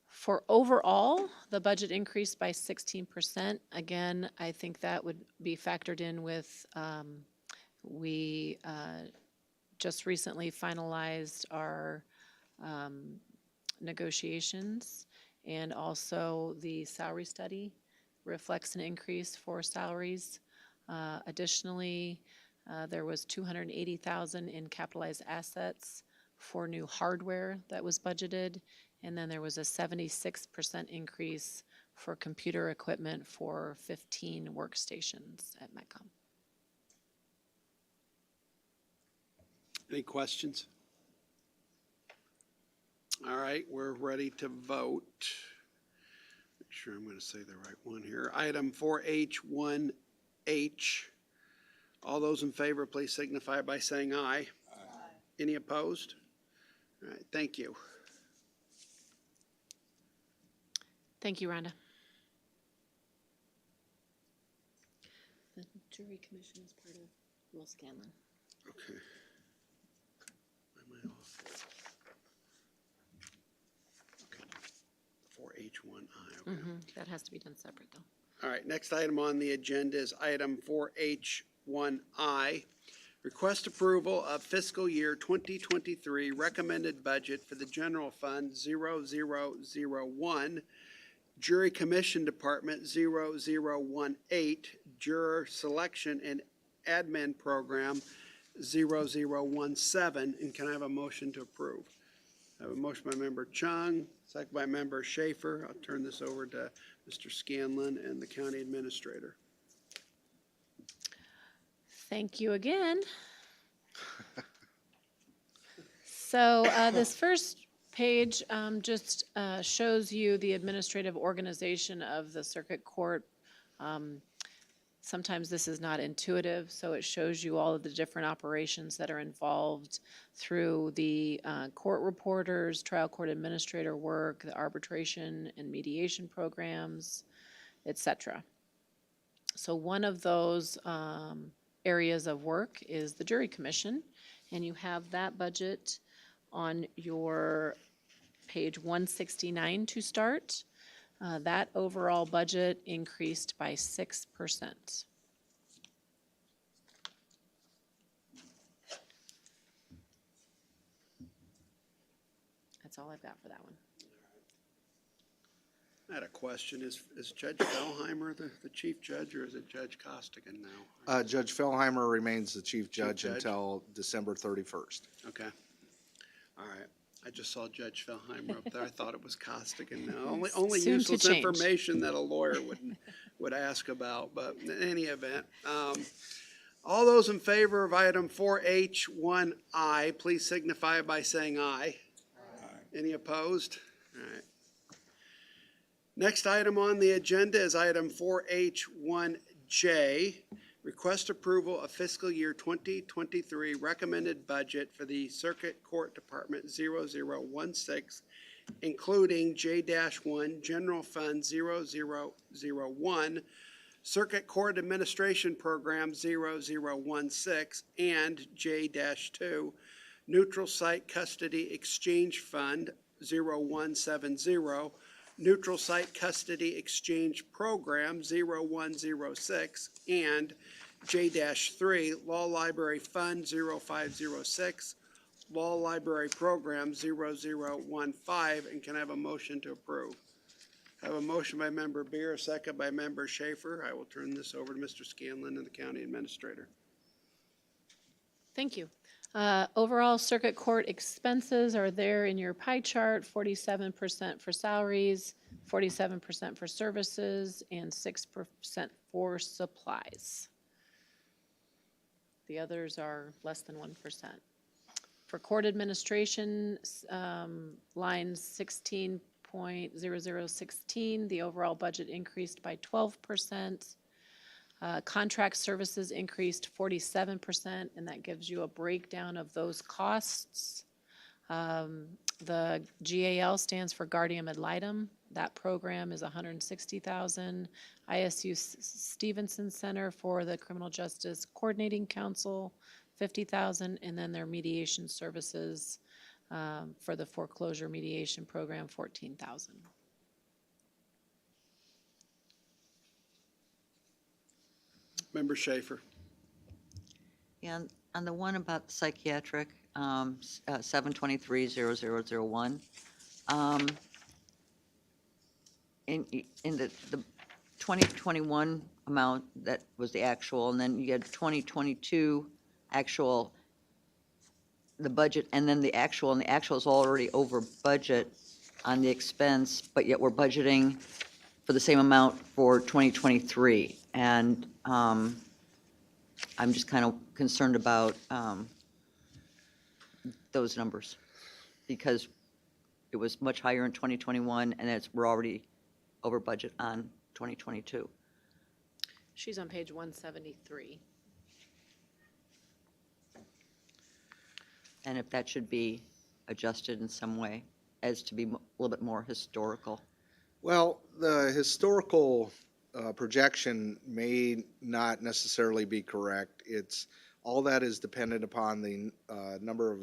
For overall, the budget increased by 16%. Again, I think that would be factored in with, we just recently finalized our negotiations, and also the salary study reflects an increase for salaries. Additionally, there was $280,000 in capitalized assets for new hardware that was budgeted, and then there was a 76% increase for computer equipment for 15 workstations at METCOM. Any questions? All right, we're ready to vote. Make sure I'm going to say the right one here. Item 4H1H. All those in favor, please signify by saying aye. Aye. Any opposed? All right, thank you. Thank you, Rhonda. The jury commission is part of Will Scanlon. Okay. Why am I off? Okay. 4H1I, okay. That has to be done separate, though. All right, next item on the agenda is item 4H1I. Request approval of fiscal year 2023 recommended budget for the general fund 0001, jury commission department 0018, juror selection and admin program 0017. And can I have a motion to approve? I have a motion by member Chung, second by member Schaefer. I'll turn this over to Mr. Scanlon and the county administrator. Thank you again. So this first page just shows you the administrative organization of the circuit court. Sometimes this is not intuitive, so it shows you all of the different operations that are involved through the court reporters, trial court administrator work, the arbitration and mediation programs, etc. So one of those areas of work is the jury commission, and you have that budget on your page 169 to start. That overall budget increased by 6%. That's all I've got for that one. I had a question. Is Judge Fellheimer the chief judge, or is it Judge Costigan now? Judge Fellheimer remains the chief judge judge? until December 31st. Okay. All right. I just saw Judge Fellheimer up there. I thought it was Costigan now. Only Soon to useless change. information that a lawyer would ask about, but in any event. All those in favor of item 4H1I, please signify by saying aye. Aye. Any opposed? All right. Next item on the agenda is item 4H1J. Request approval of fiscal year 2023 recommended budget for the Circuit Court Department 0016, including J-1 General Fund 0001, Circuit Court Administration Program 0016 and J-2, Neutral Site Custody Exchange Fund 0170, Neutral Site Custody Exchange Program 0106, and J-3, Law Library Fund 0506, Law Library Program 0015, and can I have a motion to approve? I have a motion by Member Beer, a second by Member Schaefer. I will turn this over to Mr. Scanlon and the County Administrator. Thank you. Overall, circuit court expenses are there in your pie chart, 47% for salaries, 47% for services, and 6% for supplies. The others are less than 1%. For court administration, line 16.0016, the overall budget increased by 12%. Contract services increased 47%, and that gives you a breakdown of those costs. The GAL stands for Guardian Ad Litem. That program is $160,000. ISU Stevenson Center for the Criminal Justice Coordinating Council, $50,000, and then their mediation services for the foreclosure mediation program, $14,000. Member Schaefer. And on the one about the psychiatric, 723-0001, in the 2021 amount, that was the actual, and then you had 2022 actual, the budget, and then the actual, and the actual is already over budget on the expense, but yet we're budgeting for the same amount for 2023. And I'm just kind of concerned about those numbers, because it was much higher in 2021, and we're already over budget on 2022. She's on page 173. And if that should be adjusted in some way as to be a little bit more historical. Well, the historical projection may not necessarily be correct. All that is dependent upon the number of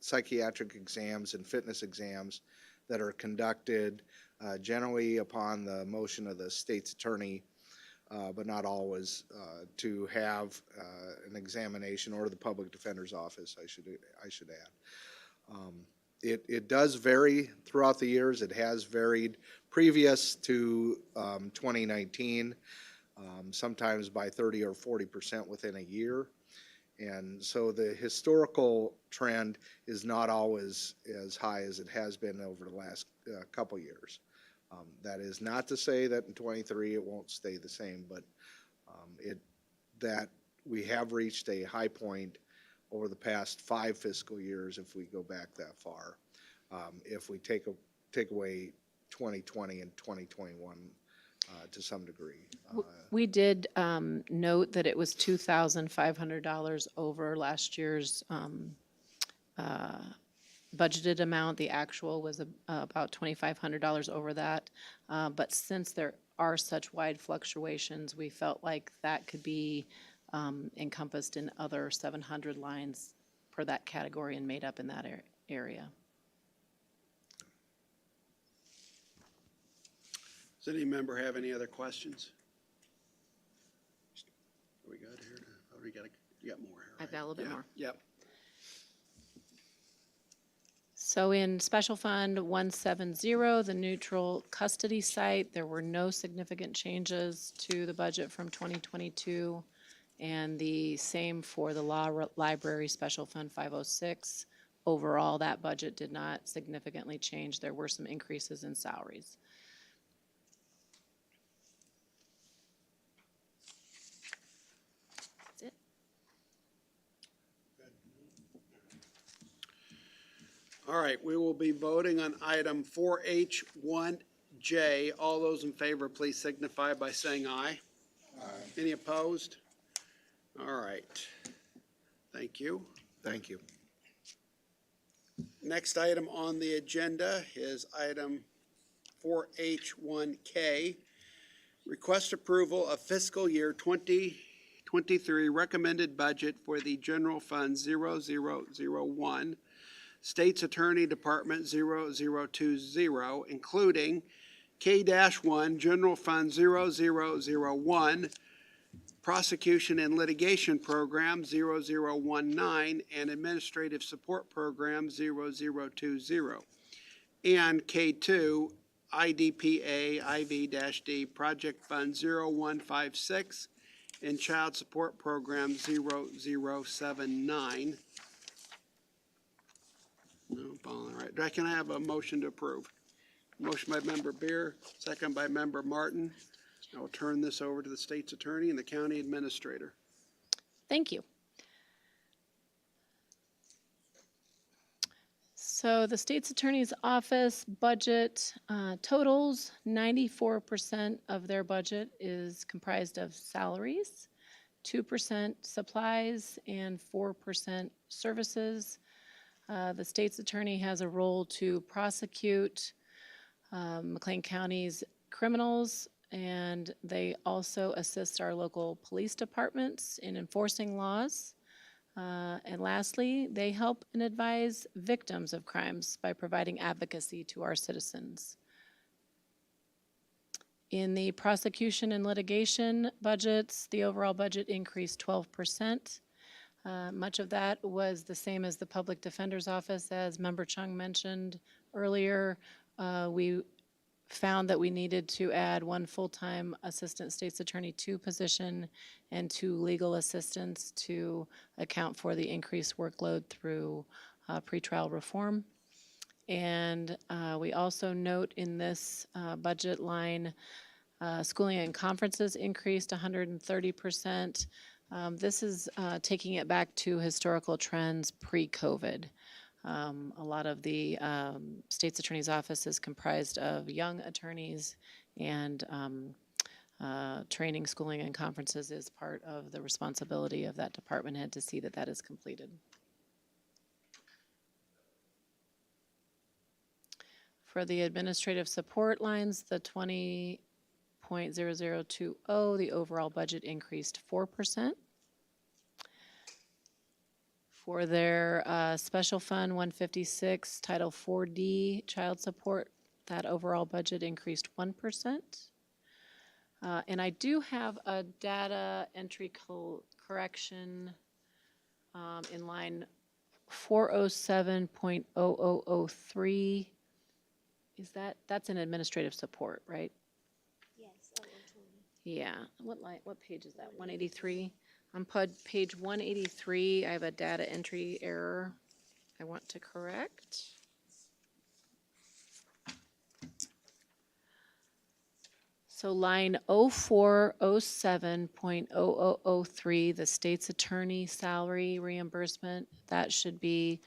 psychiatric exams and fitness exams that are conducted, generally upon the motion of the state's attorney, but not always, to have an examination, or the public defender's office, I should add. It does vary throughout the years. It has varied previous to 2019, sometimes by 30 or 40% within a year. And so the historical trend is not always as high as it has been over the last couple years. That is not to say that in 23 it won't stay the same, but that we have reached a high point over the past 5 fiscal years, if we go back that far. If we take away 2020 and 2021 to some degree. We did note that it was $2,500 over last year's budgeted amount. The actual was about $2,500 over that. But since there are such wide fluctuations, we felt like that could be encompassed in other 700 lines per that category and made up in that area. Does any member have any other questions? We got here, you got more here, right? I've got a little bit Yeah, more. Yep. So in Special Fund 170, the neutral custody site, there were no significant changes to the budget from 2022. And the same for the Law Library Special Fund 506. Overall, that budget did not significantly change. There were some increases in salaries. That's it. All right, we will be voting on item 4H1J. All those in favor, please signify by saying aye. Aye. Any opposed? All right. Thank you. Thank you. Next item on the agenda is item 4H1K, Request approval of fiscal year 2023 recommended budget for the General Fund 0001, State's Attorney Department 0020, including K-1, General Fund 0001, Prosecution and Litigation Program 0019, and Administrative Support Program 0020, and K2, IDPA IV-D Project Fund 0156 and Child Support Program 0079. No, following right. Can I have a motion to approve? Motion by Member Beer, second by Member Martin. I will turn this over to the State's Attorney and the County Administrator. Thank you. So the state's attorney's office budget totals, 94% of their budget is comprised of salaries, 2% supplies, and 4% services. The state's attorney has a role to prosecute McLean County's criminals, and they also assist our local police departments in enforcing laws. And lastly, they help and advise victims of crimes by providing advocacy to our citizens. In the prosecution and litigation budgets, the overall budget increased 12%. Much of that was the same as the Public Defender's Office. As Member Chung mentioned earlier, we found that we needed to add 1 full-time Assistant State's Attorney 2 position and 2 legal assistants to account for the increased workload through pretrial reform. And we also note in this budget line, schooling and conferences increased 130%. This is taking it back to historical trends pre-COVID. A lot of the state's attorney's office is comprised of young attorneys, and training, schooling, and conferences is part of the responsibility of that department head to see that that is completed. For the administrative support lines, the 20.0020, the overall budget increased 4%. For their special fund 156, Title 4D, child support, that overall budget increased 1%. And I do have a data entry correction in line 407.0003. That's an administrative support, right? Yes. Yeah. What page is that? 183? On page 183, I have a data entry error I want to correct. So line 0407.0003, the state's attorney salary reimbursement, that should be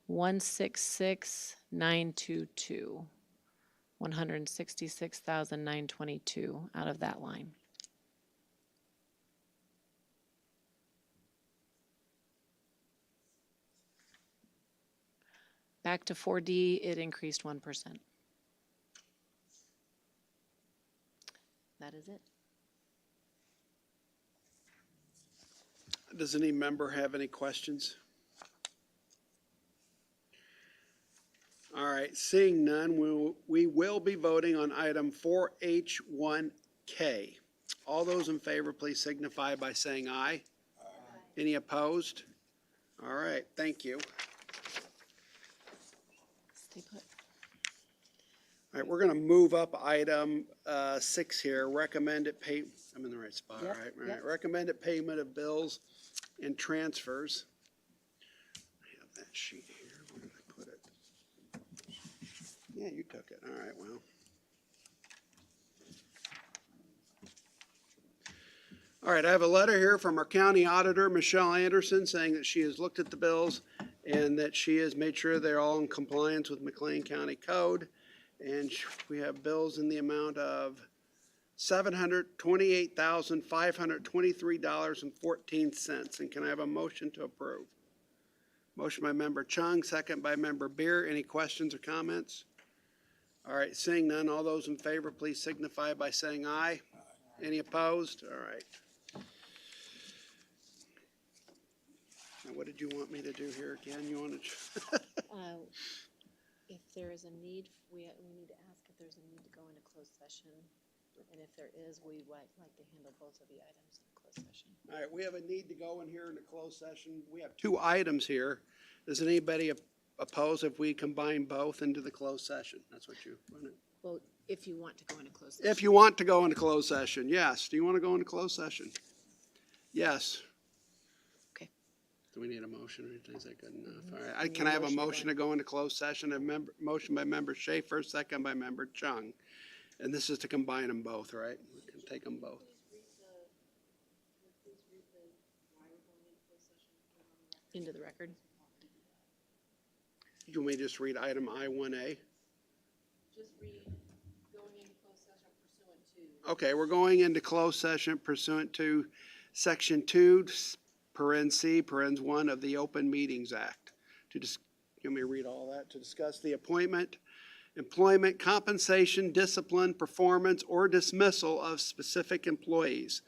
166,922, 166,922 out of that line. Back to 4D, it increased 1%. That is it. Does any member have any questions? All right, seeing none, we will be voting on item 4H1K. All those in favor, please signify by saying aye. Aye. Any opposed? All right, thank you. Stay put. All right, we're going to move up item 6 here. Recommended I'm in the right spot, Yep, right? yep. Recommended payment of bills and transfers. I have that sheet here. Where did I put it? Yeah, you took it. All right, well. All right, I have a letter here from our county auditor, Michelle Anderson, saying that she has looked at the bills and that she has made sure they're all in compliance with McLean County Code. And we have bills in the amount of $728,523.14. And can I have a motion to approve? Motion by Member Chung, second by Member Beer. Any questions or comments? All right, seeing none, all those in favor, please signify by saying aye. Any opposed? All right. Now, what did you want me to do here again? You want to? If there is a need, we need to ask if there's a need to go into closed session. And if there is, we would like to handle both of the items in closed session. All right, we have a need to go in here in a closed session. We have two items here. Does anybody oppose if we combine both into the closed session? That's what you want to. Well, if you want to go into closed session. If you want to go into closed session, yes. Do you want to go into closed session? Yes. Okay. Do we need a motion or anything? Is that good enough? All right. Can I have a motion to go into closed session? Motion by member Schaefer, second by member Chung. And this is to combine them both, right? We can take them both. Into the record. You may just read item I-1A. Just read, going into closed session pursuant to. Okay, we're going into closed session pursuant to Section 2, paren C, parens 1 of the Open Meetings Act. You want me to read all that? To discuss the appointment, employment, compensation, discipline, performance, or dismissal of specific employees,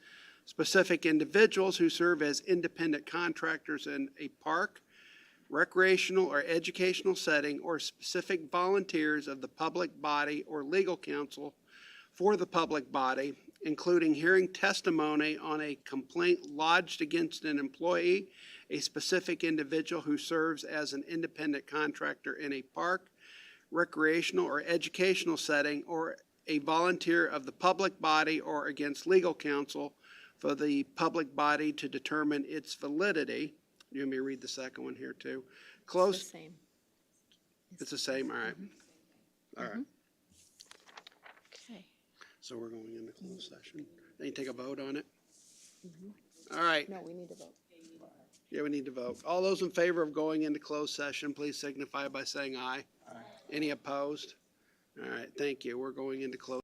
specific individuals who serve as independent contractors in a park, recreational or educational setting, or specific volunteers of the public body or legal counsel for the public body, including hearing testimony on a complaint lodged against an employee, a specific individual who serves as an independent contractor in a park, recreational or educational setting, or a volunteer of the public body or against legal counsel for the public body to determine its validity. You want me to read the second one here too? The Close, same. it's the same, all right. All right, Okay. so we're going into closed session. Then you take a vote on it? All right, No, we need to vote. yeah, we need to vote. All those in favor of going into closed session, please signify by saying aye. Aye. Any opposed? All right, thank you. We're going into closed.